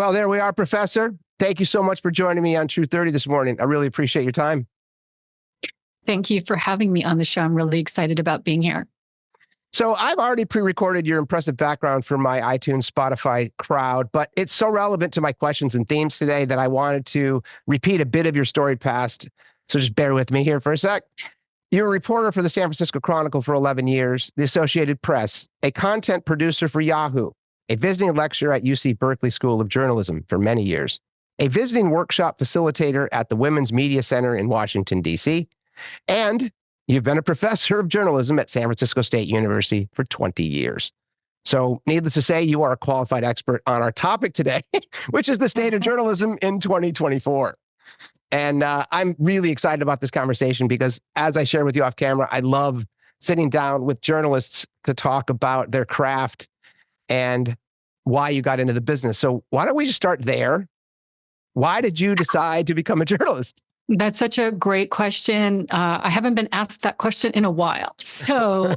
Well, there we are, Professor. Thank you so much for joining me on True 30 this morning. I really appreciate your time. Thank you for having me on the show. I'm really excited about being here. So I've already pre-recorded your impressive background for my iTunes, Spotify crowd, but it's so relevant to my questions and themes today that I wanted to repeat a bit of your storied past. So just bear with me here for a sec. You're a reporter for the San Francisco Chronicle for 11 years, the Associated Press, a content producer for Yahoo, a visiting lecturer at UC Berkeley School of Journalism for many years, a visiting workshop facilitator at the Women's Media Center in Washington, D.C., and you've been a professor of journalism at San Francisco State University for 20 years. So needless to say, you are a qualified expert on our topic today, which is the state of journalism in 2024. And I'm really excited about this conversation because, as I shared with you off camera, I love sitting down with journalists to talk about their craft and why you got into the business. So why don't we just start there? Why did you decide to become a journalist? That's such a great question. I haven't been asked that question in a while. So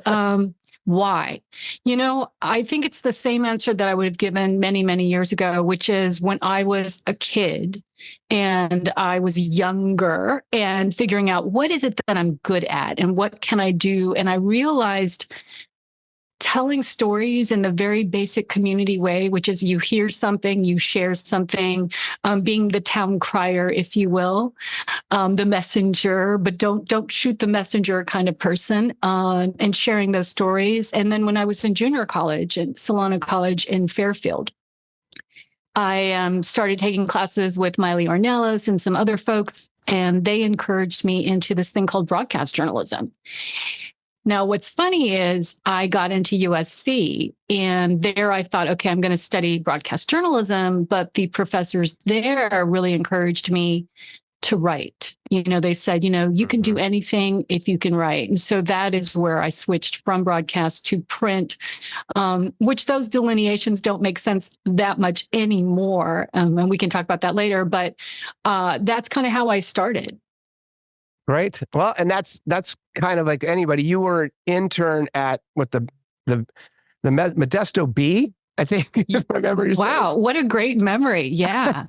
why? I think it's the same answer that I would have given many, many years ago, which is when I was a kid and I was younger and figuring out what is it that I'm good at and what can I do? And I realized telling stories in the very basic community way, which is you hear something, you share something, being the town crier, if you will, the messenger, but don't shoot the messenger kind of person, and sharing those stories. And then when I was in junior college at Solana College in Fairfield, I started taking classes with Miley Ornelas and some other folks, and they encouraged me into this thing called broadcast journalism. Now, what's funny is I got into USC and there I thought, okay, I'm going to study broadcast journalism, but the professors there really encouraged me to write. They said, you can do anything if you can write. And so that is where I switched from broadcast to print, which those delineations don't make sense that much anymore. And we can talk about that later, but that's kind of how I started. Right. Well, and that's kind of like anybody. You were an intern at the Modesto Bee, I think, if my memory serves. Wow, what a great memory. Yeah.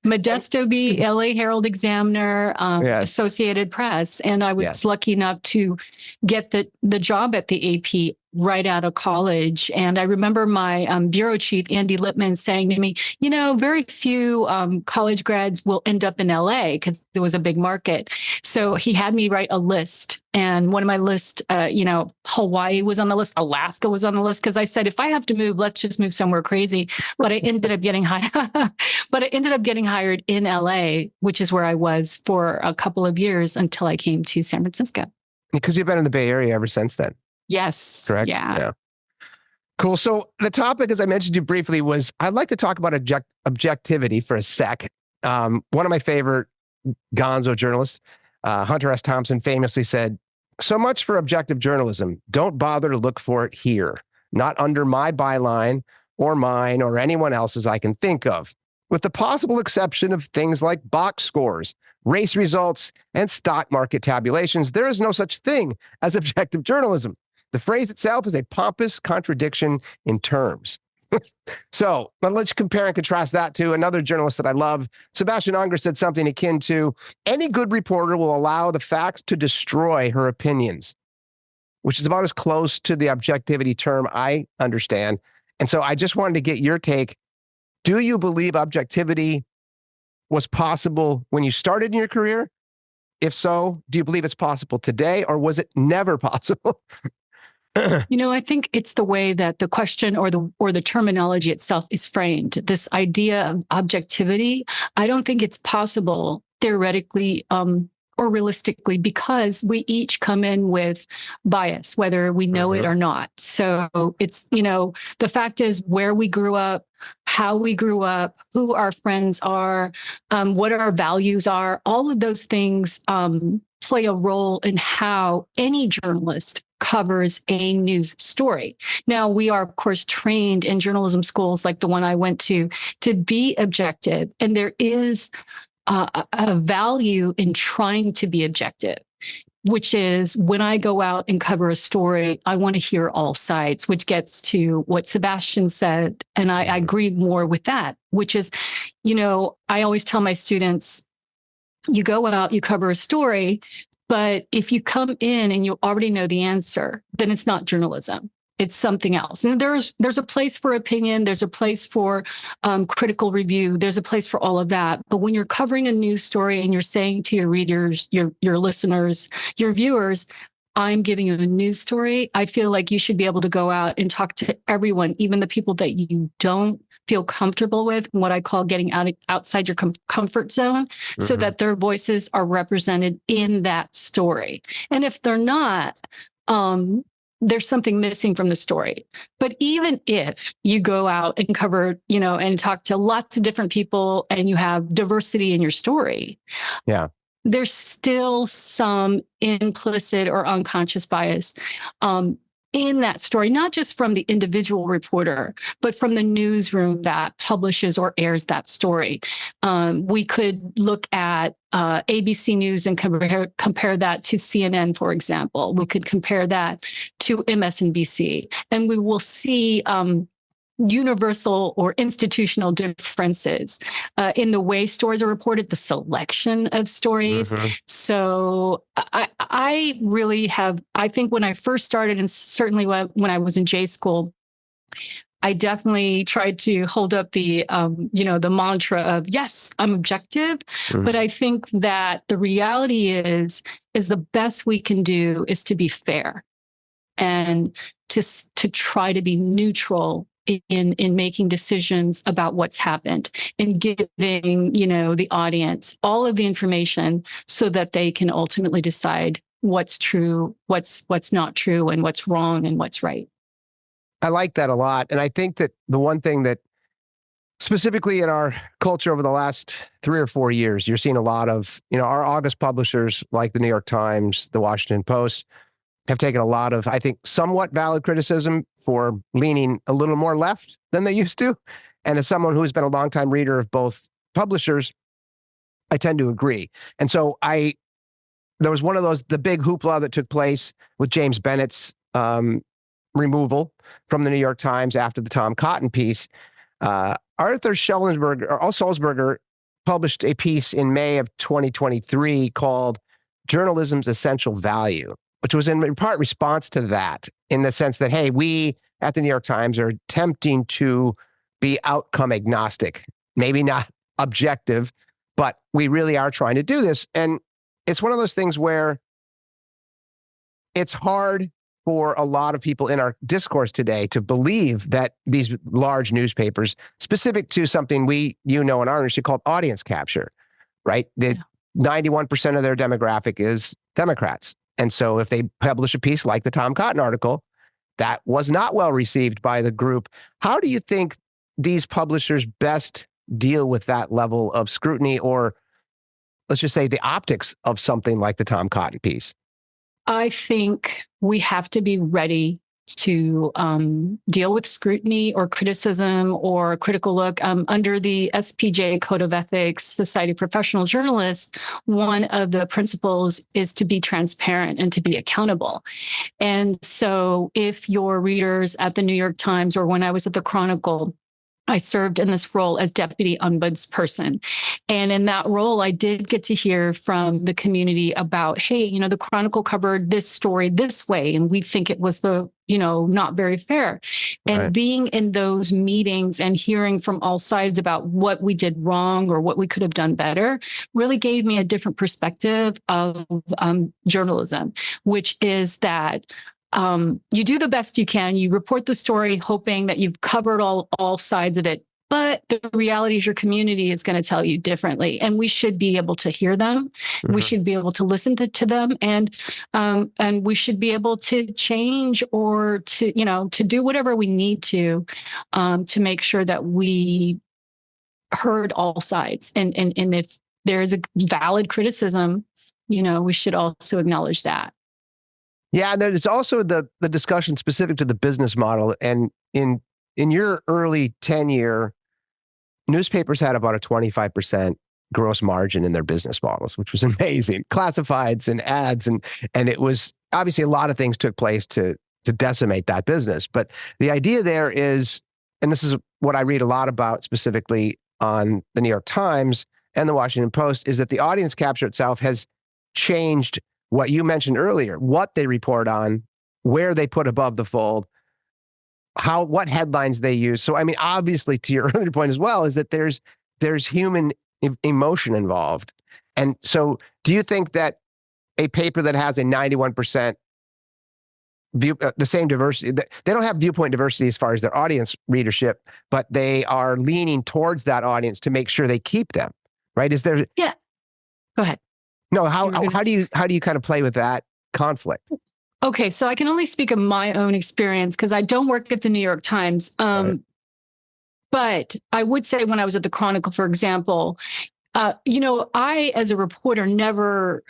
Modesto Bee, LA Herald Examiner, yes. Associated Press. And I was lucky enough to get the job at the AP right out of college. And I remember my bureau chief, Andy Lippman, saying to me, very few college grads will end up in LA because there was a big market. So he had me write a list. And one of my lists, Hawaii was on the list, Alaska was on the list, because I said, if I have to move, let's just move somewhere crazy. But I ended up getting hired in LA, which is where I was for a couple of years until I came to San Francisco. Because you've been in the Bay Area ever since then. Yes. Correct? Yeah. Cool. So the topic, as I mentioned to you briefly, was I'd like to talk about objectivity for a sec. One of my favorite gonzo journalists, Hunter S. Thompson, famously said, "So much for objective journalism. Don't bother to look for it here, not under my byline or mine or anyone else's I can think of, with the possible exception of things like box scores, race results, and stock market tabulations. There is no such thing as objective journalism. The phrase itself is a pompous contradiction in terms." So let's compare and contrast that to another journalist that I love. Sebastian Unger said something akin to, "Any good reporter will allow the facts to destroy her opinions," which is about as close to the objectivity term I understand. And so I just wanted to get your take. Do you believe objectivity was possible when you started in your career? If so, do you believe it's possible today, or was it never possible? I think it's the way that the question or the terminology itself is framed. This idea of objectivity, I don't think it's possible theoretically or realistically, because we each come in with bias, whether we know it or not. So it's, the fact is where we grew up, how we grew up, who our friends are, what our values are, all of those things play a role in how any journalist covers a news story. Now, we are, of course, trained in journalism schools like the one I went to be objective. And there is a value in trying to be objective. which is when I go out and cover a story, I want to hear all sides, which gets to what Sebastian said. And I agree more with that, which is, I always tell my students, you go out, you cover a story, but if you come in and you already know the answer, then it's not journalism. It's something else. And there's a place for opinion. There's a place for critical review. There's a place for all of that. But when you're covering a news story and you're saying to your readers, your listeners, your viewers, I'm giving you a news story, I feel like you should be able to go out and talk to everyone, even the people that you don't feel comfortable with, what I call getting outside your comfort zone, so that their voices are represented in that story. And if they're not, there's something missing from the story. But even if you go out and cover, and talk to lots of different people and you have diversity in your story, there's still some implicit or unconscious bias in that story, not just from the individual reporter, but from the newsroom that publishes or airs that story. We could look at ABC News and compare that to CNN, for example. We could compare that to MSNBC, and we will see universal or institutional differences in the way stories are reported, the selection of stories. So I really have, I think when I first started, and certainly when I was in J school, I definitely tried to hold up the, the mantra of, yes, I'm objective. But I think that the reality is the best we can do is to be fair and to try to be neutral in making decisions about what's happened and giving, the audience all of the information so that they can ultimately decide what's true, what's not true, and what's wrong and what's right. I like that a lot. And I think that the one thing that specifically in our culture over the last 3 or 4 years, you're seeing a lot of, our August publishers like the New York Times, the Washington Post, have taken a lot of, I think, somewhat valid criticism for leaning a little more left than they used to. And as someone who's been a longtime reader of both publishers, I tend to agree. And so there was one of those, the big hoopla that took place with James Bennett's removal from the New York Times after the Tom Cotton piece. Arthur Sulzberger published a piece in May of 2023 called Journalism's Essential Value, which was in part response to that, in the sense that, hey, we at the New York Times are attempting to be outcome agnostic, maybe not objective, but we really are trying to do this. And it's one of those things where it's hard for a lot of people in our discourse today to believe that these large newspapers, specific to something in our industry called audience capture, right? That 91% of their demographic is Democrats. And so if they publish a piece like the Tom Cotton article, that was not well received by the group. How do you think these publishers best deal with that level of scrutiny, or let's just say the optics of something like the Tom Cotton piece? I think we have to be ready to deal with scrutiny or criticism or critical look. Under the SPJ Code of Ethics, Society of Professional Journalists, one of the principles is to be transparent and to be accountable. And so if your readers at the New York Times, or when I was at the Chronicle, I served in this role as deputy ombudsperson. And in that role, I did get to hear from the community about, hey, the Chronicle covered this story this way, and we think it was not very fair. And being in those meetings and hearing from all sides about what we did wrong or what we could have done better really gave me a different perspective of journalism, which is that you do the best you can. You report the story hoping that you've covered all sides of it. But the reality is your community is going to tell you differently. And we should be able to hear them. We should be able to listen to them. And we should be able to change or to do whatever we need to make sure that we heard all sides. And if there is a valid criticism, we should also acknowledge that. Yeah, and there's also the discussion specific to the business model. And in your early tenure, newspapers had about a 25% gross margin in their business models, which was amazing. Classifieds and ads, and it was obviously a lot of things took place to decimate that business. But the idea there is, and this is what I read a lot about specifically on the New York Times and the Washington Post, is that the audience capture itself has changed what you mentioned earlier, what they report on, where they put above the fold, what headlines they use. So, I mean, obviously, to your earlier point as well, is that there's human emotion involved. And so, do you think that a paper that has a 91% view, the same diversity, they don't have viewpoint diversity as far as their audience readership, but they are leaning towards that audience to make sure they keep them, right? Is there? Yeah. Go ahead. No, how do you kind of play with that conflict? Okay, so I can only speak of my own experience because I don't work at the New York Times. Right. But I would say when I was at the Chronicle, for example, I, as a reporter, never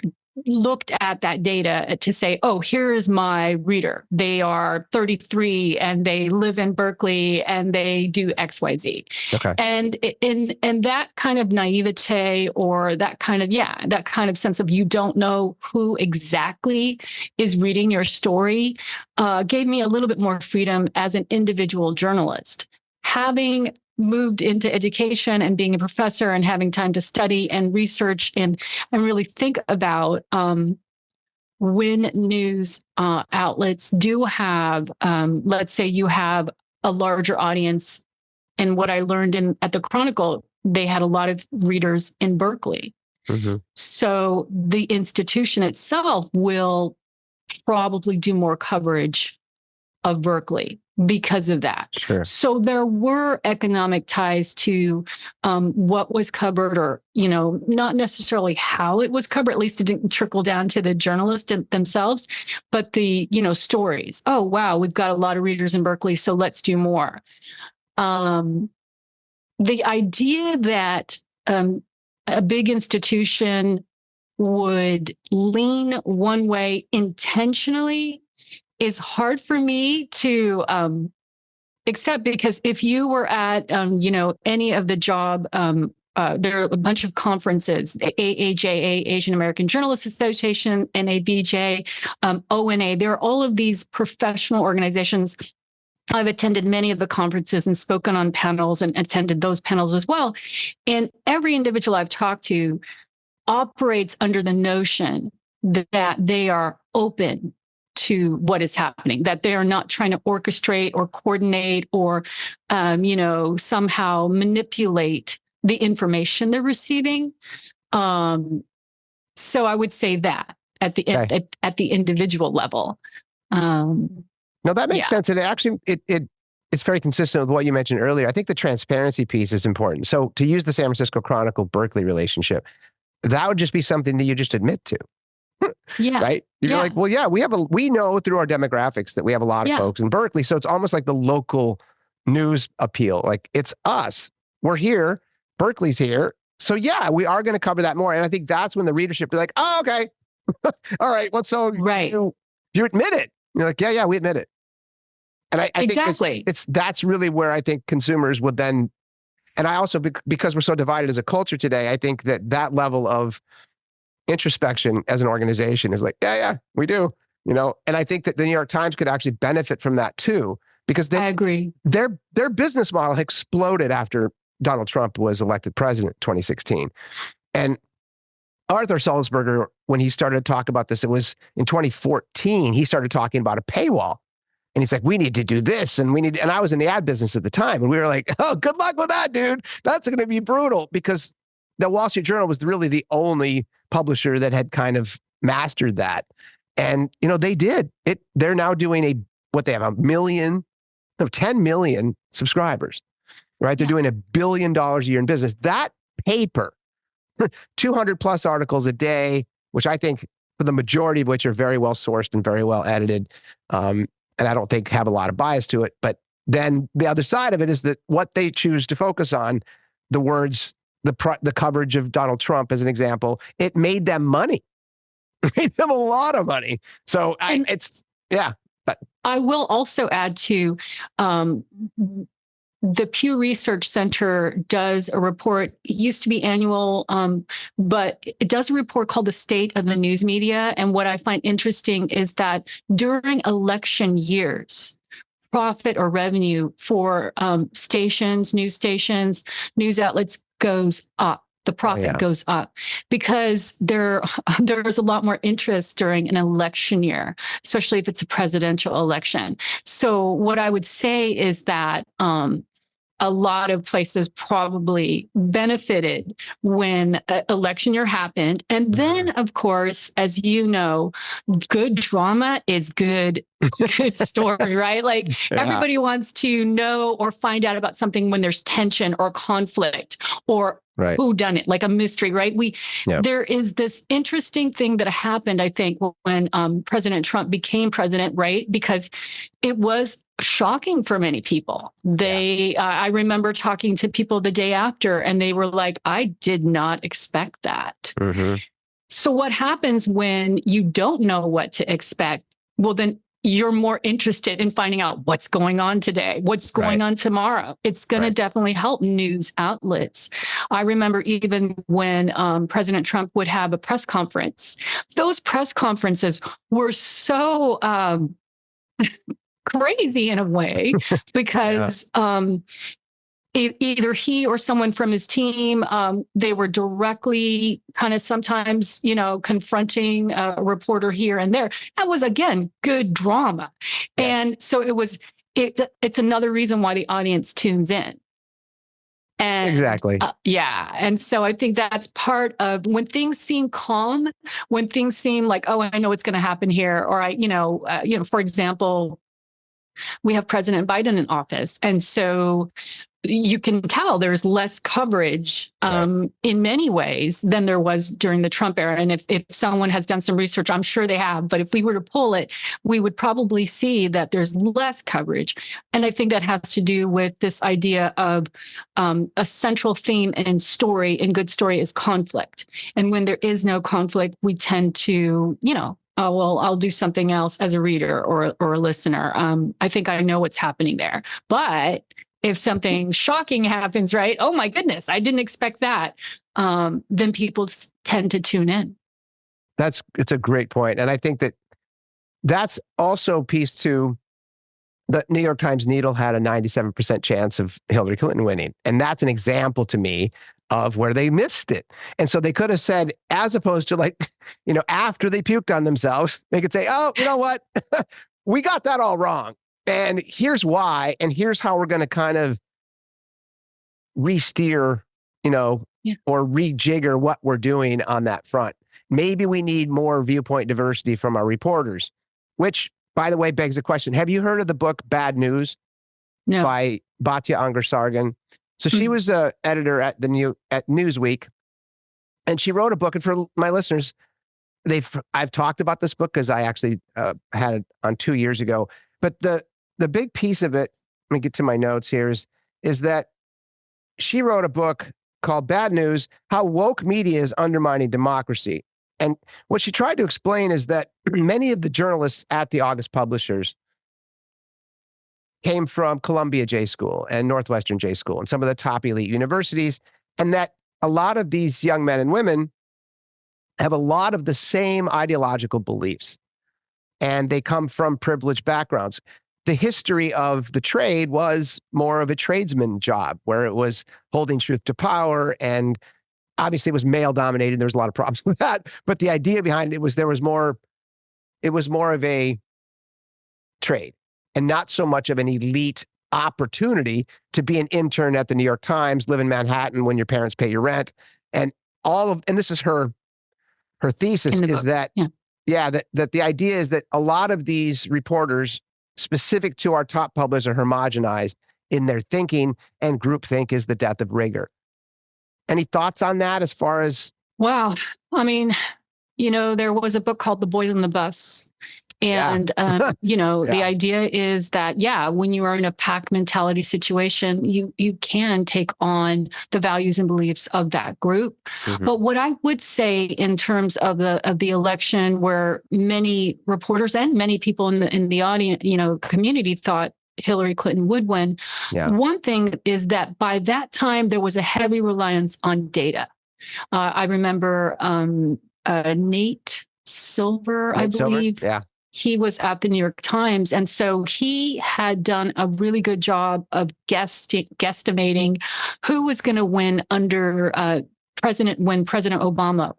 looked at that data to say, oh, here is my reader. They are 33 and they live in Berkeley and they do XYZ. Okay. And in that kind of naivete, or that kind of sense of you don't know who exactly is reading your story, gave me a little bit more freedom as an individual journalist. Having moved into education and being a professor and having time to study and research and really think about when news outlets do have, let's say you have a larger audience. And what I learned at the Chronicle, they had a lot of readers in Berkeley. Mm-hmm. So the institution itself will probably do more coverage of Berkeley because of that. Sure. So there were economic ties to what was covered, or, not necessarily how it was covered. At least it didn't trickle down to the journalists themselves, but the, stories. Oh, wow, we've got a lot of readers in Berkeley, so let's do more. The idea that a big institution would lean one way intentionally is hard for me to accept, because if you were at, any of the job, there are a bunch of conferences, the AAJA, Asian American Journalists Association, NABJ, ONA, there are all of these professional organizations. I've attended many of the conferences and spoken on panels and attended those panels as well. And every individual I've talked to operates under the notion that they are open to what is happening, that they are not trying to orchestrate or coordinate or, somehow manipulate the information they're receiving. So I would say that at the individual level. No, that makes sense. And it actually, it's very consistent with what you mentioned earlier. I think the transparency piece is important. So to use the San Francisco Chronicle Berkeley relationship, that would just be something that you just admit to. Yeah. Right. You're like, well, yeah, we know through our demographics that we have a lot of folks in Berkeley. So it's almost like the local news appeal. Like, it's us. We're here. Berkeley's here. So yeah, we are going to cover that more. And I think that's when the readership be like, oh, okay. All right. Well, so right. you admit it. You're like, yeah, we admit it. And I exactly. think that's really where I think consumers would then, and I also, because we're so divided as a culture today, I think that level of introspection as an organization is like, yeah, we do, and I think that the New York Times could actually benefit from that too, because I agree. Their business model exploded after Donald Trump was elected president in 2016. And Arthur Sulzberger, when he started to talk about this, it was in 2014, he started talking about a paywall. And he's like, we need to do this. And I was in the ad business at the time. And we were like, oh, good luck with that, dude. That's going to be brutal, because the Wall Street Journal was really the only publisher that had kind of mastered that. And, they did it. They're now doing they have 10 million subscribers, right? They're doing $1 billion a year in business. That paper, 200 plus articles a day, which I think for the majority of which are very well sourced and very well edited. And I don't think have a lot of bias to it. But then the other side of it is that what they choose to focus on, the words, the coverage of Donald Trump as an example, it made them money. It made them a lot of money. So But I will also add to the Pew Research Center does a report. It used to be annual, but it does a report called The State of the News Media. And what I find interesting is that during election years, profit or revenue for stations, news outlets goes up. The profit goes up because there's a lot more interest during an election year, especially if it's a presidential election. So what I would say is that a lot of places probably benefited when election year happened. And then, of course, as you know, good drama is good story, right? Like everybody wants to know or find out about something when there's tension or conflict or who done it, like a mystery, right? There is this interesting thing that happened, I think, when President Trump became president, right? Because it was shocking for many people. I remember talking to people the day after, and they were like, I did not expect that. So what happens when you don't know what to expect? Well, then you're more interested in finding out what's going on today, what's going on tomorrow. It's going to definitely help news outlets. I remember even when President Trump would have a press conference, those press conferences were so crazy in a way because either he or someone from his team, they were directly kind of sometimes, confronting a reporter here and there. That was, again, good drama. Yes. And so it's another reason why the audience tunes in. And, exactly. And so I think that's part of when things seem calm, when things seem like, oh, I know what's going to happen here. Or for example, we have President Biden in office. And so you can tell there's less coverage in many ways than there was during the Trump era. And if someone has done some research, I'm sure they have, but if we were to pull it, we would probably see that there's less coverage. And I think that has to do with this idea of a central theme in good story is conflict. And when there is no conflict, we tend to, oh, well, I'll do something else as a reader or a listener. I think I know what's happening there. But if something shocking happens, right? Oh my goodness, I didn't expect that. Then people tend to tune in. It's a great point. And I think that's also a piece to the New York Times Needle had a 97% chance of Hillary Clinton winning. And that's an example to me of where they missed it. And so they could have said, as opposed to after they puked on themselves, they could say, oh, you know what? We got that all wrong. And here's why, and here's how we're going to kind of re-steer, or rejigger what we're doing on that front. Maybe we need more viewpoint diversity from our reporters, which, by the way, begs the question. Have you heard of the book Bad News by Batya Ungar-Sargon? So she was an editor at Newsweek, and she wrote a book. And for my listeners, I've talked about this book because I actually had it on 2 years ago. But the big piece of it, let me get to my notes here, is that she wrote a book called Bad News: How Woke Media is Undermining Democracy. And what she tried to explain is that many of the journalists at the August publishers came from Columbia J School and Northwestern J School and some of the top elite universities, and that a lot of these young men and women have a lot of the same ideological beliefs, and they come from privileged backgrounds. The history of the trade was more of a tradesman job, where it was holding truth to power, and obviously it was male dominated. There was a lot of problems with that, but the idea behind it was it was more of a trade and not so much of an elite opportunity to be an intern at the New York Times, live in Manhattan when your parents pay your rent, and this is her thesis is that the idea is that a lot of these reporters specific to our top publishers are homogenized in their thinking, and groupthink is the death of rigor. Any thoughts on that as far as? Wow. I mean, there was a book called The Boys on the Bus. And, the idea is that, when you are in a pack mentality situation, you can take on the values and beliefs of that group. Mm-hmm. But what I would say in terms of the election, where many reporters and many people in the audience, community thought Hillary Clinton would win. Yeah. One thing is that by that time, there was a heavy reliance on data. I remember Nate Silver, I believe. Yeah. He was at the New York Times. And so he had done a really good job of guesstimating who was going to win under when President Obama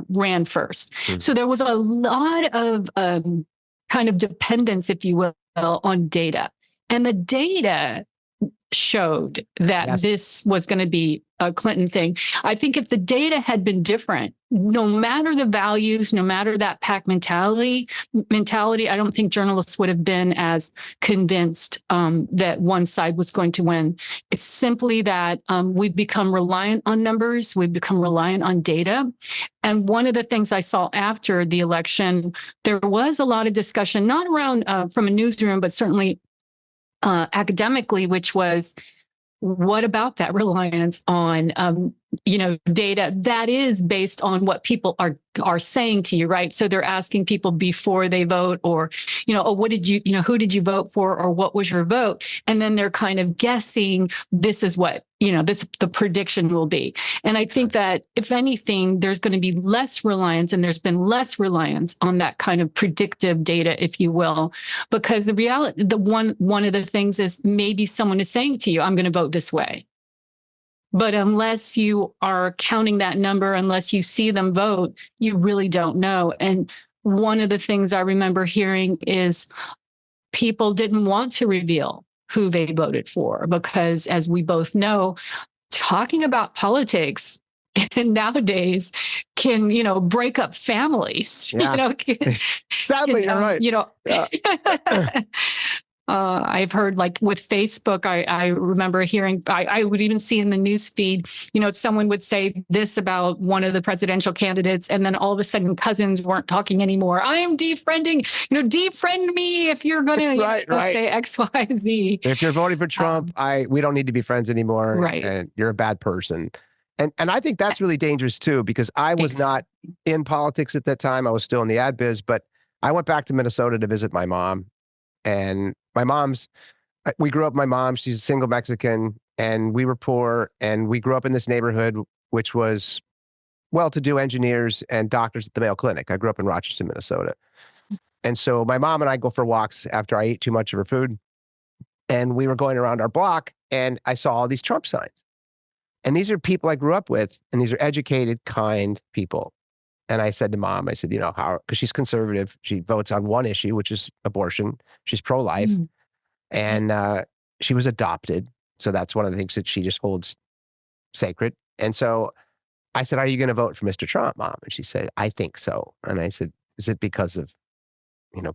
ran first. Mm-hmm. So there was a lot of kind of dependence, if you will, on data. And the data showed that this was going to be a Clinton thing. I think if the data had been different, no matter the values, no matter that pack mentality, I don't think journalists would have been as convinced that one side was going to win. It's simply that we've become reliant on numbers. We've become reliant on data. And one of the things I saw after the election, there was a lot of discussion, not around from a newsroom, but certainly academically, which was, what about that reliance on data that is based on what people are saying to you, right? So they're asking people before they vote, or what did you who did you vote for, or what was your vote? And then they're kind of guessing this is what the prediction will be. And I think that if anything, there's going to be less reliance, and there's been less reliance on that kind of predictive data, if you will, because the reality, one of the things is maybe someone is saying to you, I'm going to vote this way. But unless you are counting that number, unless you see them vote, you really don't know. And one of the things I remember hearing is people didn't want to reveal who they voted for, because as we both know, talking about politics nowadays can, break up families. Yeah. Sadly, you're right. Yeah. I've heard, like with Facebook, I remember hearing, I would even see in the news feed, someone would say this about one of the presidential candidates, and then all of a sudden cousins weren't talking anymore. I am defriending, defriend me if you're going to say X, Y, Z. If you're voting for Trump, we don't need to be friends anymore. Right. And you're a bad person. And I think that's really dangerous too, because I was not in politics at that time. I was still in the ad biz, but I went back to Minnesota to visit my mom. And we grew up, my mom, she's a single Mexican, and we were poor, and we grew up in this neighborhood, which was well-to-do engineers and doctors at the Mayo Clinic. I grew up in Rochester, Minnesota. And so my mom and I go for walks after I ate too much of her food. And we were going around our block, and I saw all these Trump signs. And these are people I grew up with, and these are educated, kind people. And I said to Mom, how, because she's conservative, she votes on one issue, which is abortion. She's pro-life. Mm. And she was adopted. So that's one of the things that she just holds sacred. And so I said, are you going to vote for Mr. Trump, Mom? And she said, I think so. And I said, is it because of,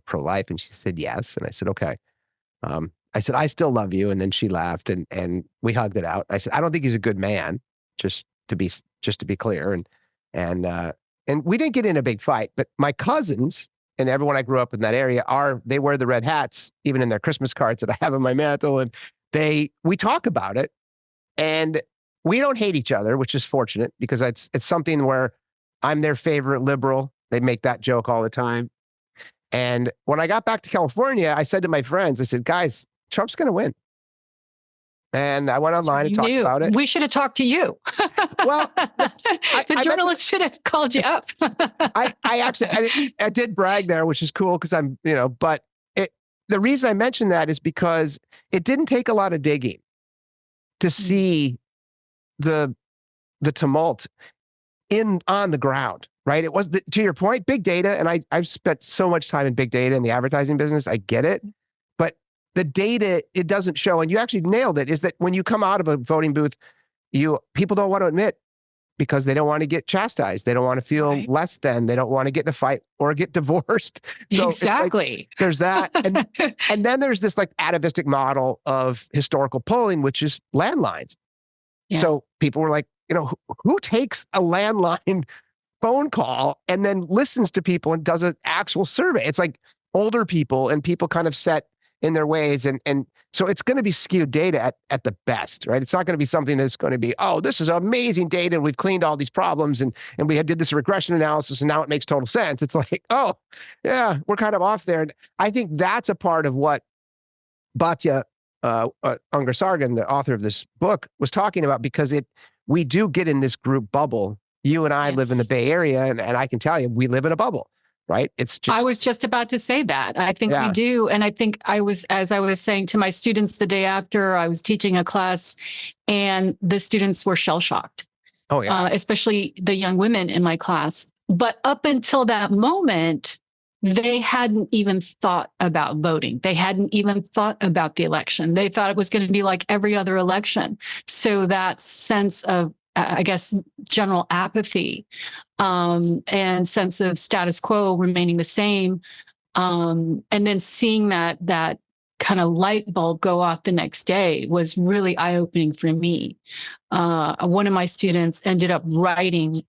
pro-life? And she said, yes. And I said, okay. I said, I still love you. And then she laughed, and we hugged it out. I said, I don't think he's a good man, just to be clear. And we didn't get in a big fight, but my cousins and everyone I grew up in that area they wear the red hats, even in their Christmas cards that I have on my mantle. And we talk about it, and we don't hate each other, which is fortunate, because it's something where I'm their favorite liberal. They make that joke all the time. And when I got back to California, I said to my friends, I said, guys, Trump's going to win. And I went online and talked about it. We should have talked to you. Well, the journalist should have called you up. I did brag there, which is cool because I'm, but the reason I mentioned that is because it didn't take a lot of digging to see the tumult on the ground, right? It was, to your point, big data. And I've spent so much time in big data in the advertising business. I get it. But the data, it doesn't show, and you actually nailed it, is that when you come out of a voting booth, people don't want to admit, because they don't want to get chastised. They don't want to feel less than. They don't want to get in a fight or get divorced. So exactly. There's that. And then there's this atavistic model of historical polling, which is landlines. Yeah. So people were like, who takes a landline phone call and then listens to people and does an actual survey? It's like older people and people kind of set in their ways. And so it's going to be skewed data at the best, right? It's not going to be something that's going to be, oh, this is amazing data, and we've cleaned all these problems, and we did this regression analysis, and now it makes total sense. It's like, oh, yeah, we're kind of off there. And I think that's a part of what Batya Ungar-Sargon, the author of this book, was talking about, because we do get in this group bubble. You and I live in the Bay Area, and I can tell you, we live in a bubble, right? It's just. I was just about to say that. I think we do. And I think as I was saying to my students the day after, I was teaching a class, and the students were shell-shocked. Oh, yeah. Especially the young women in my class. But up until that moment, they hadn't even thought about voting. They hadn't even thought about the election. They thought it was going to be like every other election. So that sense of, I guess, general apathy and sense of status quo remaining the same. And then seeing that kind of light bulb go off the next day was really eye-opening for me. One of my students ended up writing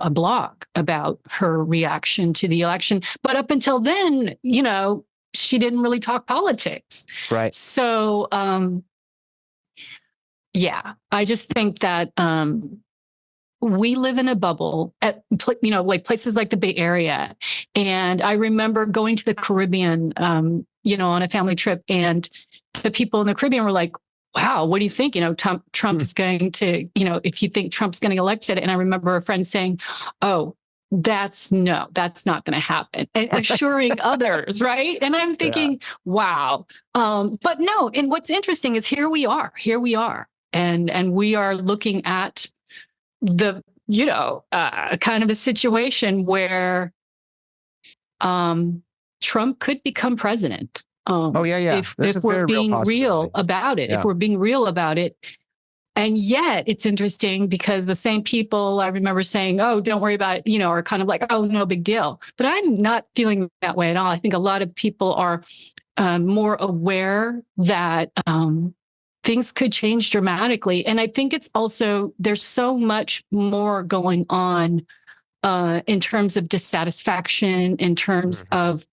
a blog about her reaction to the election. But up until then, she didn't really talk politics. Right. So, I just think that we live in a bubble at, like places like the Bay Area. And I remember going to the Caribbean, on a family trip, and the people in the Caribbean were like, wow, what do you think? Trump is going to, if you think Trump's getting elected. And I remember a friend saying, oh, that's not going to happen, and assuring others, right? And I'm thinking, wow. But no, and what's interesting is here we are, and we are looking at the, kind of a situation where Trump could become president. If we're being real about it, And yet it's interesting because the same people I remember saying, oh, don't worry about it, are kind of like, oh, no big deal. But I'm not feeling that way at all. I think a lot of people are more aware that things could change dramatically. And I think it's also, there's so much more going on in terms of dissatisfaction, in terms of,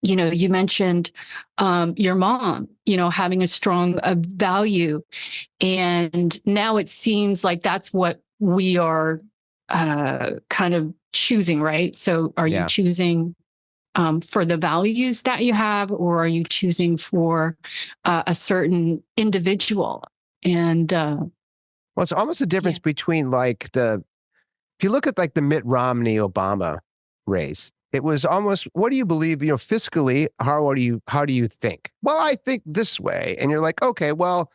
you mentioned your mom, having a strong value. And now it seems like that's what we are kind of choosing, right? So are you choosing for the values that you have, or are you choosing for a certain individual? And well, it's almost a difference between if you look at like the Mitt Romney Obama race, it was almost, what do you believe, fiscally, how do you think? Well, I think this way. And you're like, okay, well,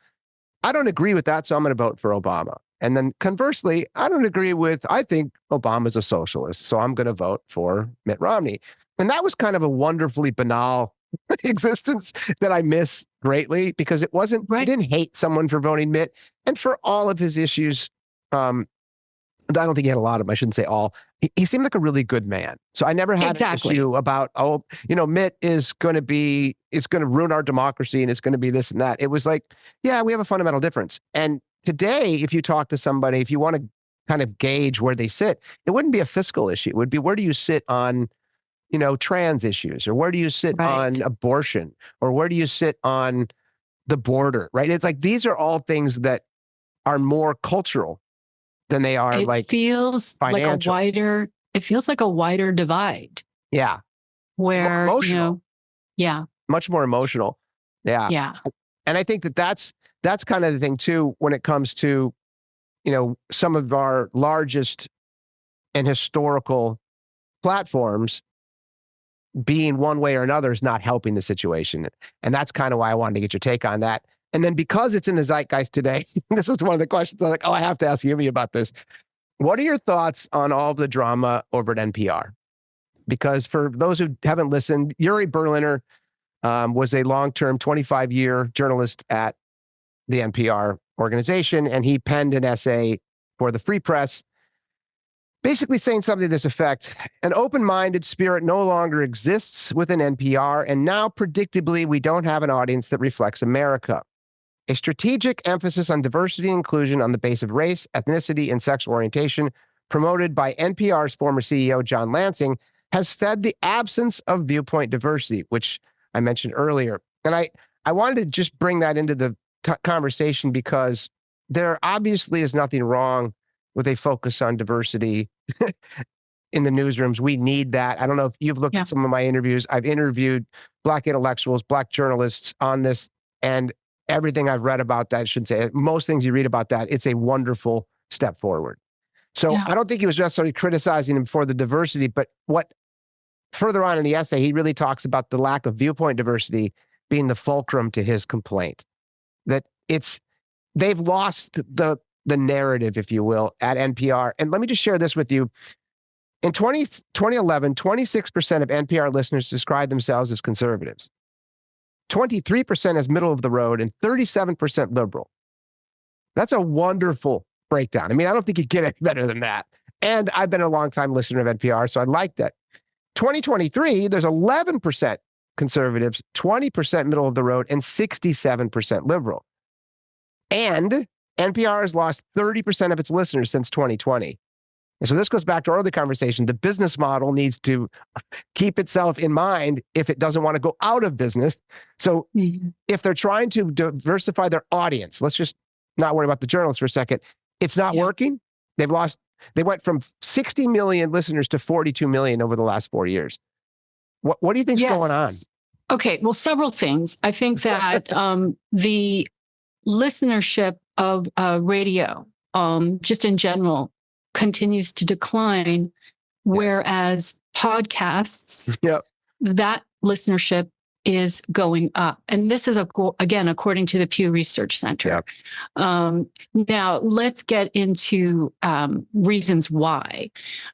I don't agree with that, so I'm going to vote for Obama. And then conversely, I think Obama's a socialist, so I'm going to vote for Mitt Romney. And that was kind of a wonderfully banal existence that I miss greatly, because it wasn't, I didn't hate someone for voting Mitt. And for all of his issues, I don't think he had a lot of them. I shouldn't say all. He seemed like a really good man. So I never had an issue about, Mitt is going to be, it's going to ruin our democracy and it's going to be this and that. It was like, yeah, we have a fundamental difference. And today, if you talk to somebody, if you want to kind of gauge where they sit, it wouldn't be a fiscal issue. It would be, where do you sit on, trans issues, or where do you sit on abortion, or where do you sit on the border, right? It's like, these are all things that are more cultural than they are feels financial. It feels like a wider divide. Yeah. Where, emotional. Much more emotional. Yeah. Yeah. And I think that's kind of the thing too, when it comes to, some of our largest and historical platforms being one way or another is not helping the situation. And that's kind of why I wanted to get your take on that. And then because it's in the zeitgeist today, this was one of the questions I was like, oh, I have to ask Yumi about this. What are your thoughts on all of the drama over at NPR? Because for those who haven't listened, Yuri Berliner was a long-term 25-year journalist at the NPR organization, and he penned an essay for the Free Press, basically saying something to this effect: an open-minded spirit no longer exists within NPR, and now, predictably, we don't have an audience that reflects America. A strategic emphasis on diversity and inclusion on the basis of race, ethnicity, and sexual orientation, promoted by NPR's former CEO, John Lansing, has fed the absence of viewpoint diversity, which I mentioned earlier. And I wanted to just bring that into the conversation, because there obviously is nothing wrong with a focus on diversity in the newsrooms. We need that. I don't know if you've looked at some of my interviews. I've interviewed Black intellectuals, Black journalists on this And everything I've read about that, I should say, most things you read about that, it's a wonderful step forward. So Yeah. I don't think he was necessarily criticizing him for the diversity, but what further on in the essay, he really talks about the lack of viewpoint diversity being the fulcrum to his complaint. That they've lost the narrative, if you will, at NPR. And let me just share this with you. In 2011, 26% of NPR listeners described themselves as conservatives, 23% as middle of the road, and 37% liberal. That's a wonderful breakdown. I mean, I don't think you get it better than that. And I've been a longtime listener of NPR, so I like that. 2023, there's 11% conservatives, 20% middle of the road, and 67% liberal. And NPR has lost 30% of its listeners since 2020. And so this goes back to our early conversation. The business model needs to keep itself in mind if it doesn't want to go out of business. So if they're trying to diversify their audience, let's just not worry about the journalists for a second. It's not working. They went from 60 million listeners to 42 million over the last 4 years. What do you think's going on? Okay, well, several things. I think that the listenership of radio, just in general, continues to decline, whereas podcasts, that listenership is going up. And this is, again, according to the Pew Research Center. Now, let's get into reasons why.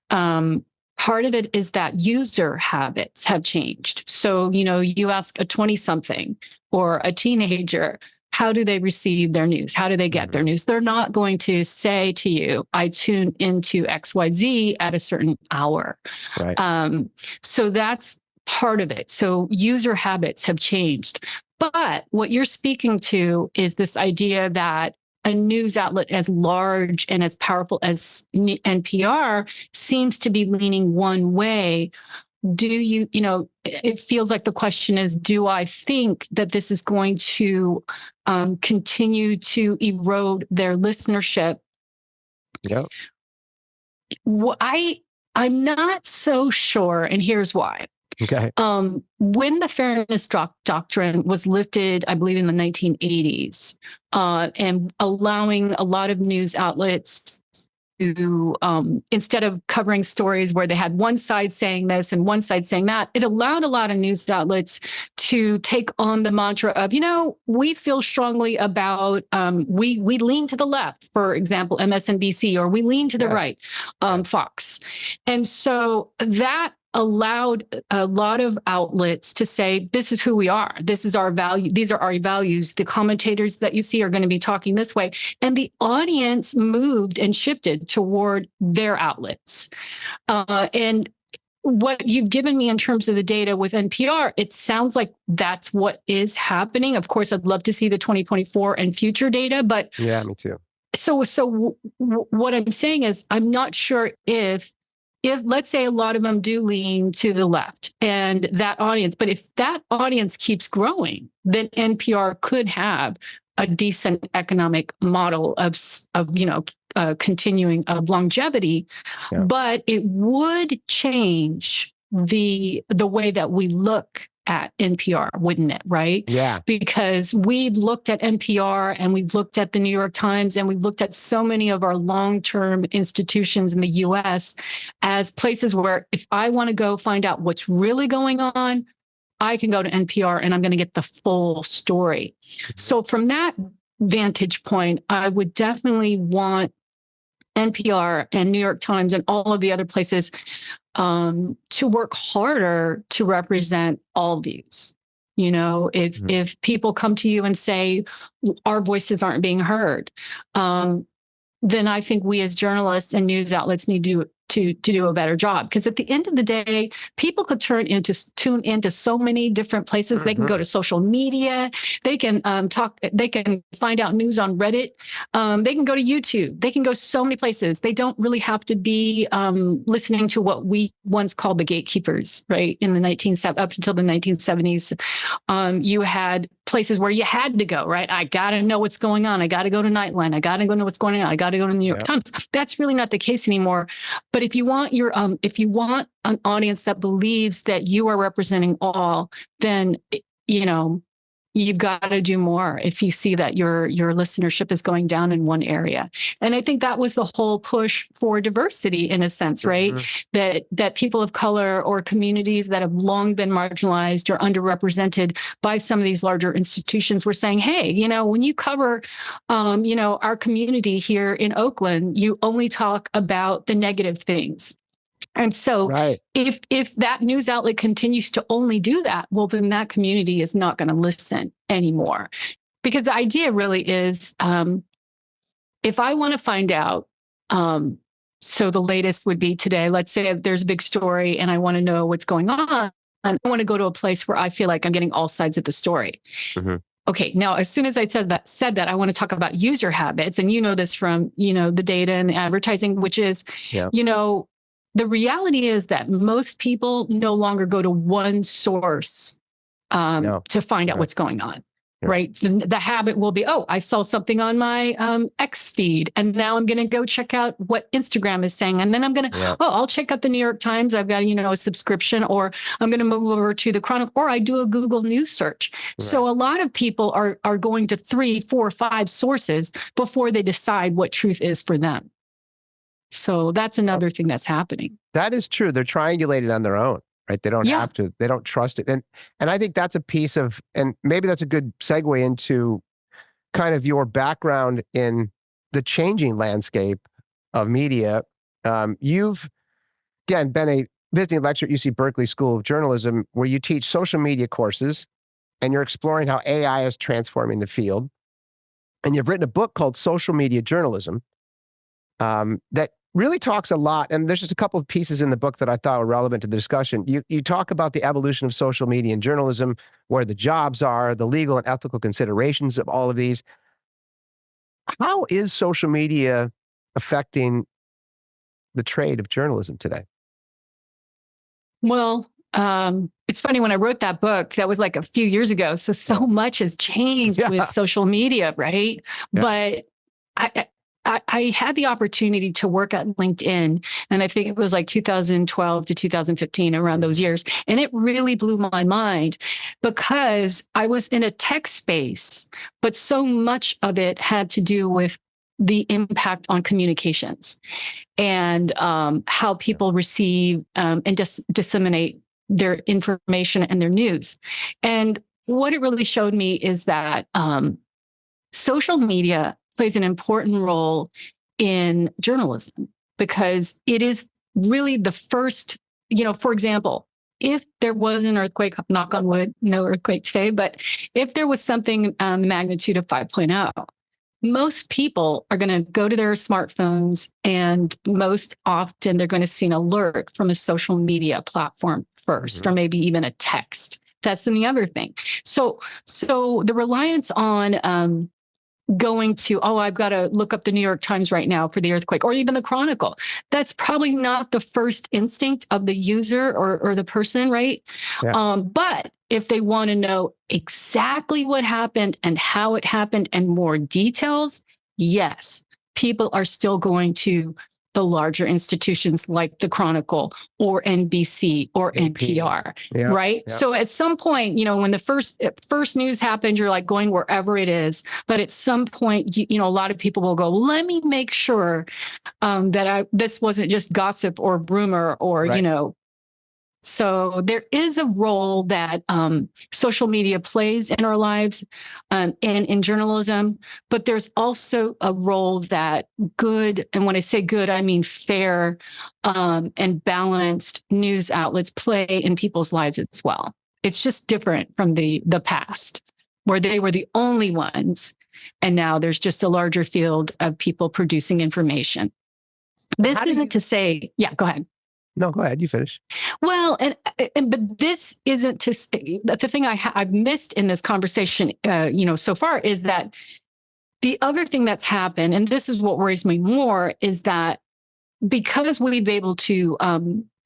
Part of it is that user habits have changed. So, you ask a 20-something or a teenager, how do they receive their news? How do they get their news? They're not going to say to you, I tune into XYZ at a certain hour. Right. So that's part of it. So user habits have changed. But what you're speaking to is this idea that a news outlet as large and as powerful as NPR seems to be leaning one way. Do you, it feels like the question is, do I think that this is going to continue to erode their listenership? Yeah. Well, I'm not so sure, and here's why. Okay. When the fairness doctrine was lifted, I believe in the 1980s, and allowing a lot of news outlets to, instead of covering stories where they had one side saying this and one side saying that, it allowed a lot of news outlets to take on the mantra of, we feel strongly about, we lean to the left, for example, MSNBC, or we lean to the right, Fox. And so that allowed a lot of outlets to say, this is who we are. This is our value. These are our values. The commentators that you see are going to be talking this way. And the audience moved and shifted toward their outlets. And what you've given me in terms of the data with NPR, it sounds like that's what is happening. Of course, I'd love to see the 2024 and future data, but yeah, me too. So what I'm saying is, I'm not sure if let's say a lot of them do lean to the left and that audience, but if that audience keeps growing, then NPR could have a decent economic model of continuing of longevity, but it would change the way that we look at NPR, wouldn't it? Right? Yeah. Because we've looked at NPR and we've looked at the New York Times and we've looked at so many of our long-term institutions in the US as places where if I want to go find out what's really going on, I can go to NPR and I'm going to get the full story. So from that vantage point, I would definitely want NPR and New York Times and all of the other places to work harder to represent all views. If people come to you and say our voices aren't being heard, then I think we as journalists and news outlets need to do a better job. Because at the end of the day, people could tune into so many different places. They can go to social media. They can they can find out news on Reddit. They can go to YouTube. They can go so many places. They don't really have to be listening to what we once called the gatekeepers, right? Up until the 1970s, you had places where you had to go, right? I got to know what's going on. I got to go to Nightline. I got to go know what's going on. I got to go to the New York Times. That's really not the case anymore. But if you want an audience that believes that you are representing all, then, you you've got to do more if you see that your listenership is going down in one area. And I think that was the whole push for diversity in a sense, right? That people of color or communities that have long been marginalized or underrepresented by some of these larger institutions were saying, hey, when you cover, our community here in Oakland, you only talk about the negative things. And so if that news outlet continues to only do that, well, then that community is not going to listen anymore. Because the idea really is, if I want to find out, so the latest would be today, let's say there's a big story and I want to know what's going on. And I want to go to a place where I feel like I'm getting all sides of the story. Okay, now, as soon as I said that, I want to talk about user habits. And this from, the data and the advertising, which is, the reality is that most people no longer go to one source to find out what's going on, right? The habit will be, I saw something on my X feed, and now I'm going to go check out what Instagram is saying. And then I'm going to, I'll check out the New York Times. I've got, a subscription, or I'm going to move over to the Chronicle, or I do a Google News search. So a lot of people are going to 3, 4, 5 sources before they decide what truth is for them. So that's another thing that's happening. That is true. They're triangulated on their own, right? They don't have to, they don't trust it. And I think that's a piece of, and maybe that's a good segue into kind of your background in the changing landscape of media. You've, again, been a visiting lecturer at UC Berkeley School of Journalism, where you teach social media courses, and you're exploring how AI is transforming the field. And you've written a book called Social Media Journalism that really talks a lot, and there's just a couple of pieces in the book that I thought were relevant to the discussion. You talk about the evolution of social media and journalism, where the jobs are, the legal and ethical considerations of all of these. How is social media affecting the trade of journalism today? Well, it's funny, when I wrote that book, that was like a few years ago. So much has changed with social media, right? But I had the opportunity to work at LinkedIn, and I think it was like 2012 to 2015, around those years. And it really blew my mind, because I was in a tech space, but so much of it had to do with the impact on communications and how people receive and disseminate their information and their news. And what it really showed me is that social media plays an important role in journalism, because it is really the first, for example, if there was an earthquake, knock on wood, no earthquake today, but if there was something the magnitude of 5.0, most people are going to go to their smartphones, and most often they're going to see an alert from a social media platform first, or maybe even a text. That's the other thing. So the reliance on going to, I've got to look up the New York Times right now for the earthquake, or even the Chronicle. That's probably not the first instinct of the user or the person, right? But if they want to know exactly what happened and how it happened and more details, yes, people are still going to the larger institutions like the Chronicle or NBC or NPR, right? So at some point, when the first news happened, you're like going wherever it is. But at some point, a lot of people will go, let me make sure that this wasn't just gossip or rumor or, So there is a role that social media plays in our lives and in journalism, but there's also a role that good, and when I say good, I mean fair and balanced news outlets play in people's lives as well. It's just different from the past, where they were the only ones, and now there's just a larger field of people producing information. This isn't to say, go ahead. No, go ahead. You finish. Well, but this isn't to say, the thing I've missed in this conversation, so far, is that the other thing that's happened, and this is what worries me more, is that because we've been able to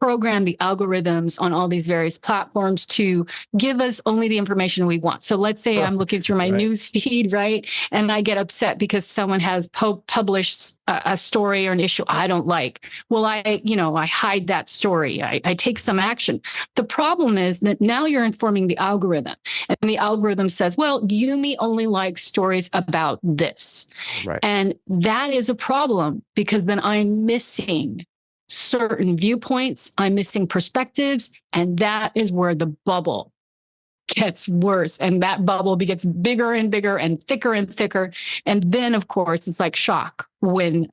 program the algorithms on all these various platforms to give us only the information we want. So let's say I'm looking through my news feed, right? And I get upset because someone has published a story or an issue I don't like. Well, I hide that story. I take some action. The problem is that now you're informing the algorithm, and the algorithm says, well, Yumi only likes stories about this. Right. And that is a problem, because then I'm missing certain viewpoints, I'm missing perspectives, and that is where the bubble gets worse. And that bubble gets bigger and bigger and thicker. And then, of course, it's like shock when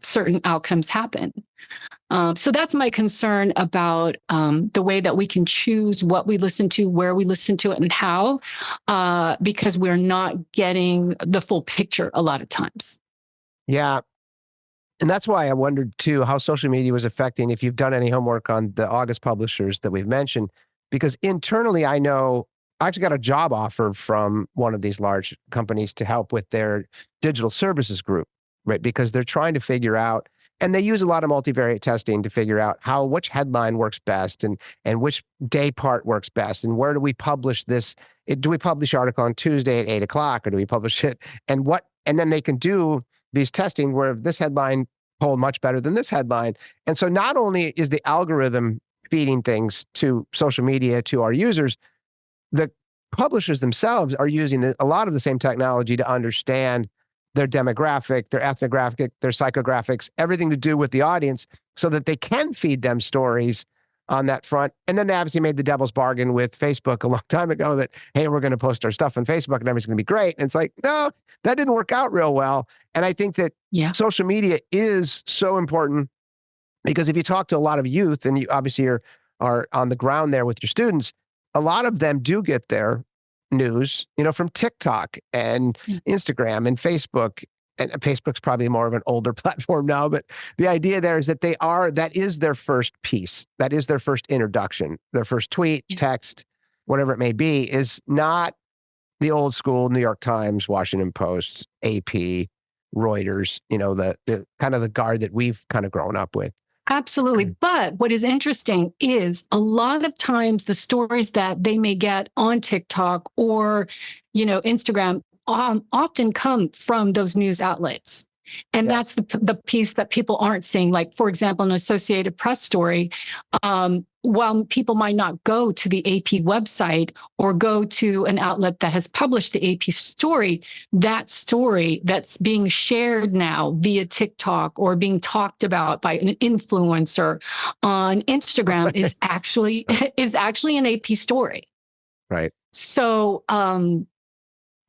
certain outcomes happen. So that's my concern about the way that we can choose what we listen to, where we listen to it, and how, because we're not getting the full picture a lot of times. Yeah. And that's why I wondered too how social media was affecting, if you've done any homework on the August publishers that we've mentioned, because internally I know I actually got a job offer from one of these large companies to help with their digital services group, right? Because they're trying to figure out, and they use a lot of multivariate testing to figure out which headline works best and which day part works best. And where do we publish this? Do we publish article on Tuesday at 8:00, or do we publish it? And then they can do these testing where this headline told much better than this headline. And so not only is the algorithm feeding things to social media, to our users, the publishers themselves are using a lot of the same technology to understand their demographic, their ethnographic, their psychographics, everything to do with the audience, so that they can feed them stories on that front. And then they obviously made the devil's bargain with Facebook a long time ago that, hey, we're going to post our stuff on Facebook and everything's going to be great. And it's like, no, that didn't work out real well. And I think that social media is so important, because if you talk to a lot of youth, and you obviously are on the ground there with your students, a lot of them do get their news, from TikTok and Instagram and Facebook. And Facebook's probably more of an older platform now, but the idea there is that that is their first piece. That is their first introduction. Their first tweet, text, whatever it may be, is not the old school New York Times, Washington Post, AP, Reuters, the kind of the guard that we've kind of grown up with. Absolutely. But what is interesting is a lot of times the stories that they may get on TikTok or, Instagram often come from those news outlets. And that's the piece that people aren't seeing. Like, for example, an Associated Press story, while people might not go to the AP website or go to an outlet that has published the AP story, that story that's being shared now via TikTok or being talked about by an influencer on Instagram is actually an AP story. Right. So,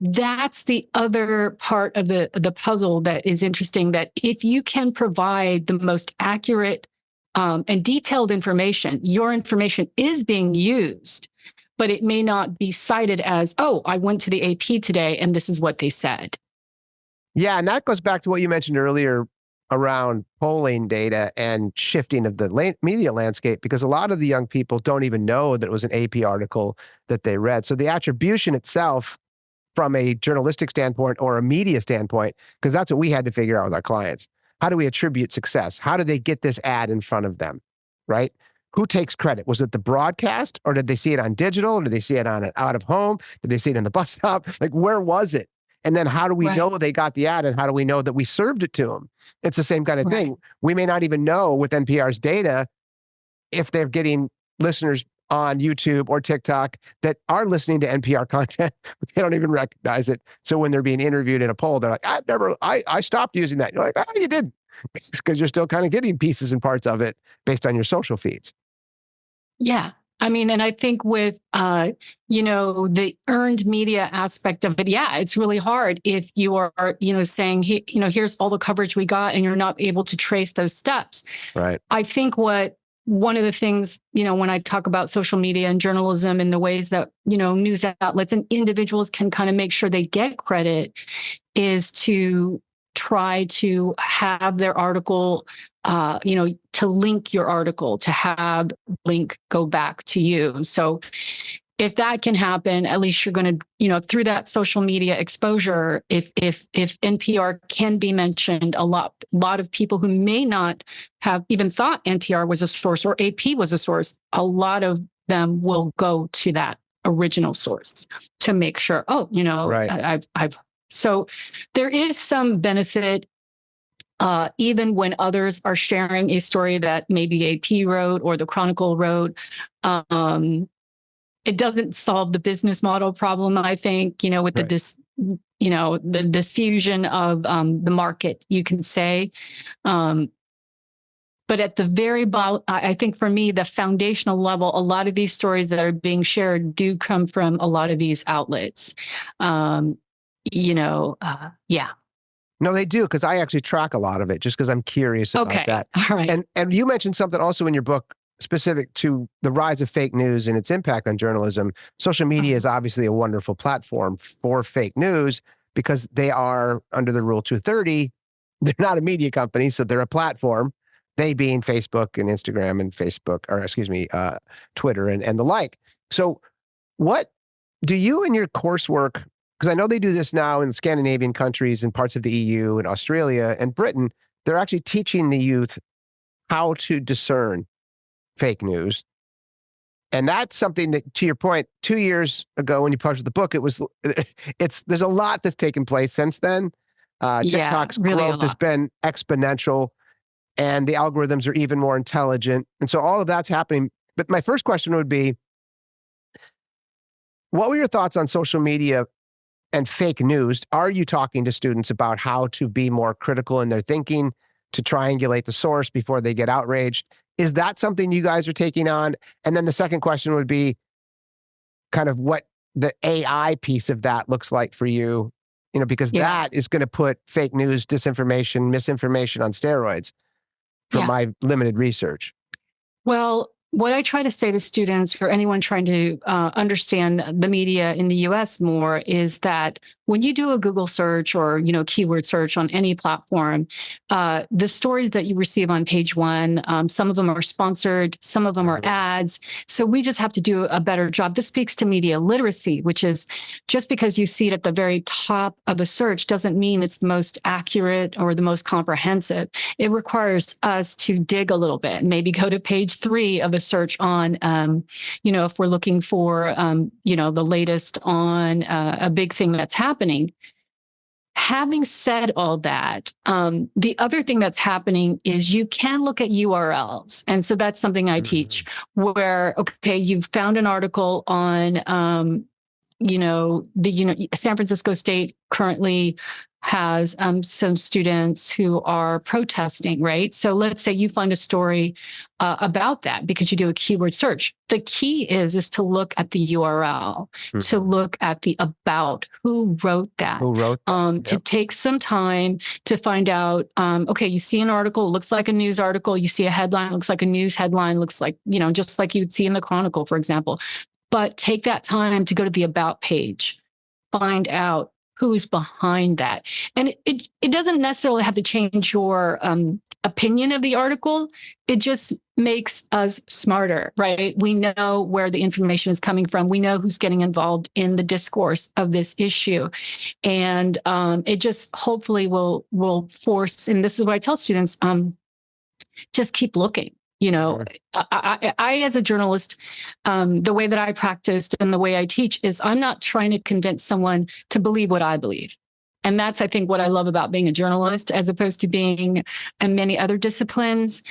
that's the other part of the puzzle that is interesting, that if you can provide the most accurate and detailed information, your information is being used, but it may not be cited as, oh, I went to the AP today and this is what they said. Yeah, and that goes back to what you mentioned earlier around polling data and shifting of the media landscape, because a lot of the young people don't even know that it was an AP article that they read. So the attribution itself, from a journalistic standpoint or a media standpoint, because that's what we had to figure out with our clients. How do we attribute success? How do they get this ad in front of them, right? Who takes credit? Was it the broadcast, or did they see it on digital, or did they see it on an out of home? Did they see it in the bus stop? Like, where was it? And then how do we know they got the ad, and how do we know that we served it to them? It's the same kind of thing. We may not even know with NPR's data if they're getting listeners on YouTube or TikTok that are listening to NPR content, but they don't even recognize it. So when they're being interviewed in a poll, they're like, I stopped using that. You're like, you didn't. It's because you're still kind of getting pieces and parts of it based on your social feeds. Yeah. I mean, and I think with, the earned media aspect of it, it's really hard if you are, saying, here's all the coverage we got, and you're not able to trace those steps. Right. I think one of the things, when I talk about social media and journalism and the ways that, news outlets and individuals can kind of make sure they get credit, is to try to have their article, to link your article, to have link go back to you. So if that can happen, at least you're going to, through that social media exposure, if NPR can be mentioned, a lot of people who may not have even thought NPR was a source or AP was a source, a lot of them will go to that original source to make sure, Right. So there is some benefit, even when others are sharing a story that maybe AP wrote or the Chronicle wrote. It doesn't solve the business model problem, I think, with Right. the diffusion of the market, you can say. But at the very bottom, I think for me, the foundational level, a lot of these stories that are being shared do come from a lot of these outlets. Yeah. No, they do, because I actually track a lot of it just because I'm curious about Okay. that. All right. And you mentioned something also in your book specific to the rise of fake news and its impact on journalism. Social media is obviously a wonderful platform for fake news because they are under the Rule 230. They're not a media company, so they're a platform. They being Facebook and Instagram and Twitter and the like. So what do you in your coursework, because I know they do this now in Scandinavian countries and parts of the EU and Australia and Britain, they're actually teaching the youth how to discern fake news. And that's something that, to your point, 2 years ago when you published the book, there's a lot that's taken place since then. TikTok's really growth has been exponential, and the algorithms are even more intelligent. And so all of that's happening. But my first question would be, what were your thoughts on social media and fake news? Are you talking to students about how to be more critical in their thinking, to triangulate the source before they get outraged? Is that something you guys are taking on? And then the second question would be kind of what the AI piece of that looks like for you, because that is going to put fake news, disinformation, misinformation on steroids from my limited research. Well, what I try to say to students or anyone trying to understand the media in the US more is that when you do a Google search or, keyword search on any platform, the stories that you receive on page one, some of them are sponsored, some of them are ads. So we just have to do a better job. This speaks to media literacy, which is just because you see it at the very top of a search doesn't mean it's the most accurate or the most comprehensive. It requires us to dig a little bit, maybe go to page 3 of a search on, if we're looking for, the latest on a big thing that's happening. Having said all that, the other thing that's happening is you can look at URLs. And so that's something I teach where, okay, you've found an article on, San Francisco State currently has some students who are protesting, right? So let's say you find a story about that because you do a keyword search. The key is to look at the URL, to look at the about, who wrote that, to take some time to find out, okay, you see an article, looks like a news article, you see a headline, looks like a news headline, looks like, just like you'd see in the Chronicle, for example. But take that time to go to the about page, find out who's behind that. And it doesn't necessarily have to change your opinion of the article. It just makes us smarter, right? We know where the information is coming from. We know who's getting involved in the discourse of this issue. And it just hopefully will force, and this is what I tell students, just keep looking. I, as a journalist, the way that I practiced and the way I teach is I'm not trying to convince someone to believe what I believe. And that's, I think, what I love about being a journalist, as opposed to being in many other disciplines.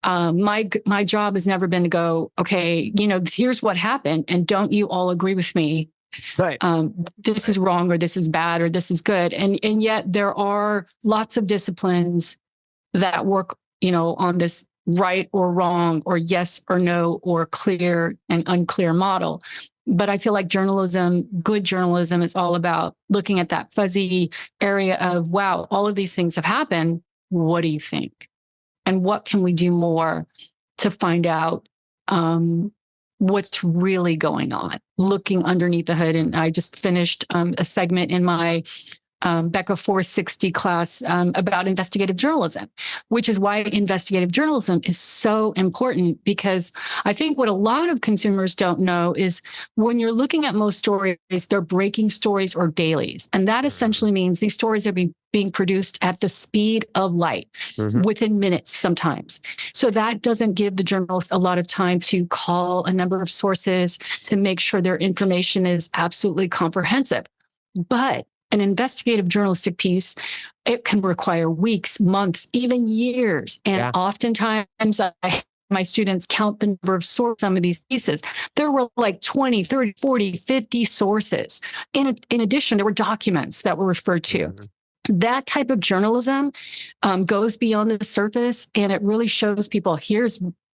My job has never been to go, okay, here's what happened, and don't you all agree with me? Right. This is wrong, or this is bad, or this is good. And yet there are lots of disciplines that work, on this right or wrong, or yes or no, or clear and unclear model. But I feel like good journalism is all about looking at that fuzzy area of, wow, all of these things have happened. What do you think? And what can we do more to find out what's really going on, looking underneath the hood? And I just finished a segment in my Becca 460 class about investigative journalism, which is why investigative journalism is so important. Because I think what a lot of consumers don't know is when you're looking at most stories, they're breaking stories or dailies. And that essentially means these stories are being produced at the speed of light within minutes sometimes. So that doesn't give the journalist a lot of time to call a number of sources to make sure their information is absolutely comprehensive. But an investigative journalistic piece, it can require weeks, months, even years. And oftentimes I have my students count the number of sources, some of these pieces. There were like 20, 30, 40, 50 sources. In addition, there were documents that were referred to. That type of journalism goes beyond the surface, and it really shows people,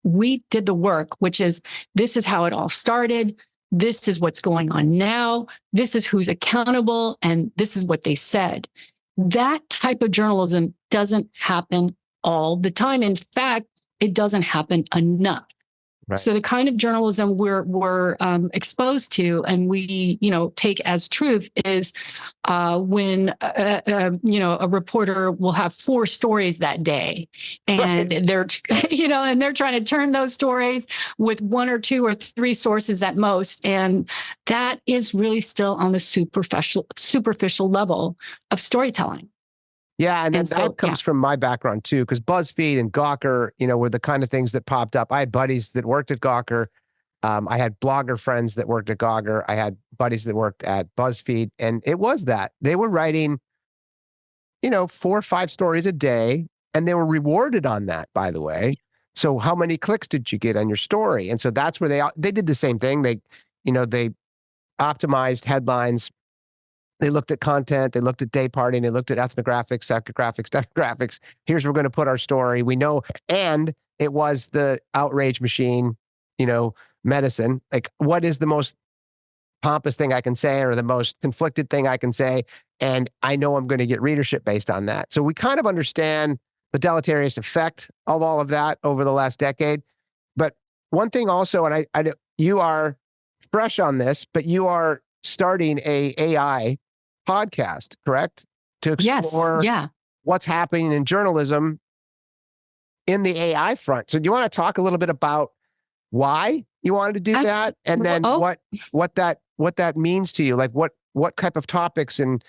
we did the work, which is, this is how it all started. This is what's going on now. This is who's accountable, and this is what they said. That type of journalism doesn't happen all the time. In fact, it doesn't happen enough. Right. So the kind of journalism we're exposed to and we take as truth is when a reporter will have 4 stories that day, and they're and they're trying to turn those stories with 1 or 2 or 3 sources at most, and that is really still on the superficial level of storytelling. Yeah, and that comes from my background too, because BuzzFeed and Gawker, were the kind of things that popped up. I had buddies that worked at Gawker. I had blogger friends that worked at Gawker. I had buddies that worked at BuzzFeed, and it was that they were writing, 4 or 5 stories a day, and they were rewarded on that, by the way. So how many clicks did you get on your story? And so that's where they did the same thing. They optimized headlines. They looked at content, they looked at day parting, they looked at ethnographics, psychographics, demographics. Here's where we're going to put our story. We know, and it was the outrage machine, medicine. Like, what is the most pompous thing I can say or the most conflicted thing I can say? And I know I'm going to get readership based on that. So we kind of understand the deleterious effect of all of that over the last decade. But one thing also, and I you are fresh on this, but you are starting a AI podcast, correct? To explore what's happening in journalism in the AI front. So do you want to talk a little bit about why you wanted to do that, and then what that means to you? Like what type of topics, and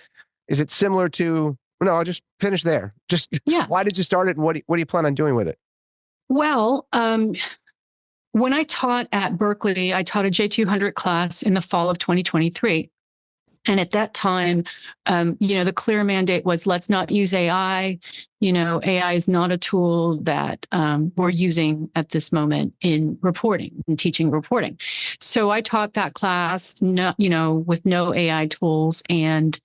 is it similar to? No, I'll just finish there. Just why did you start it, and what do you plan on doing with it? Well, when I taught at Berkeley, I taught a J200 class in the fall of 2023. And at that time, the clear mandate was, let's not use AI. AI is not a tool that we're using at this moment in reporting and teaching reporting. So I taught that class, with no AI tools. And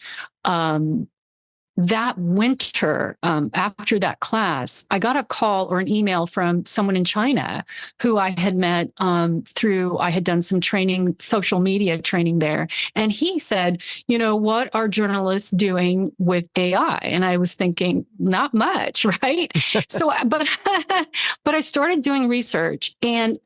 that winter, after that class, I got a call or an email from someone in China who I had met I had done some training, social media training there. And he said, what are journalists doing with AI? And I was thinking, not much, right? But I started doing research, and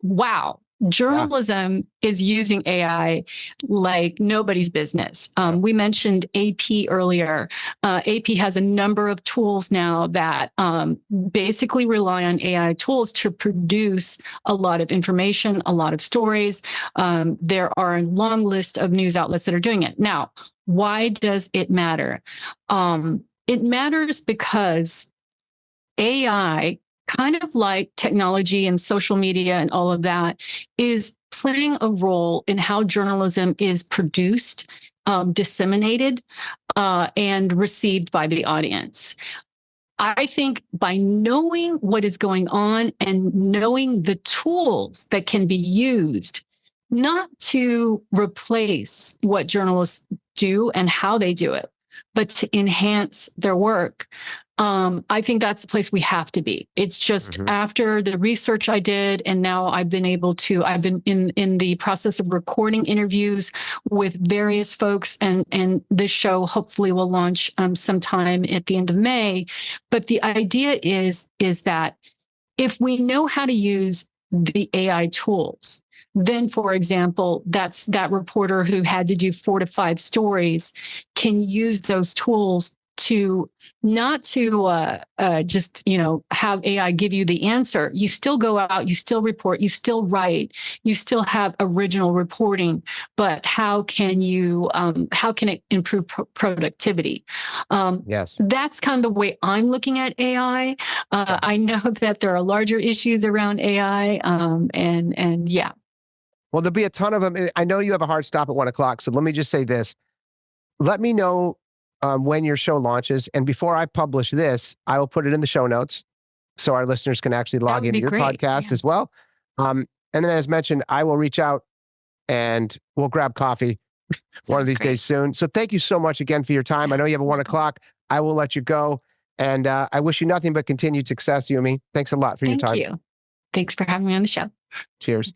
wow. Journalism is using AI like nobody's business. We mentioned AP earlier. AP has a number of tools now that basically rely on AI tools to produce a lot of information, a lot of stories. There are a long list of news outlets that are doing it. Now, why does it matter? It matters because AI, kind of like technology and social media and all of that, is playing a role in how journalism is produced, disseminated, and received by the audience. I think by knowing what is going on and knowing the tools that can be used, not to replace what journalists do and how they do it, but to enhance their work, I think that's the place we have to be. It's just after the research I did, and now I've been in the process of recording interviews with various folks, and this show hopefully will launch sometime at the end of May. But the idea is that if we know how to use the AI tools, then, for example, that reporter who had to do 4 to 5 stories can use those tools to not to just have AI give you the answer. You still go out, you still report, you still write, you still have original reporting. But how can it improve productivity? Yes, That's kind of the way I'm looking at AI. I know that there are larger issues around AI, and yeah. Well, there'll be a ton of them. I know you have a hard stop at 1:00, so let me just say this. Let me know when your show launches. And before I publish this, I will put it in the show notes so our listeners can actually log into your podcast as well. And then, as mentioned, I will reach out and we'll grab coffee one of these days soon. So thank you so much again for your time. I know you have a 1:00. I will let you go. And I wish you nothing but continued success, Yumi. Thanks a lot for your time. Thank you. Thanks for having me on the show. Cheers.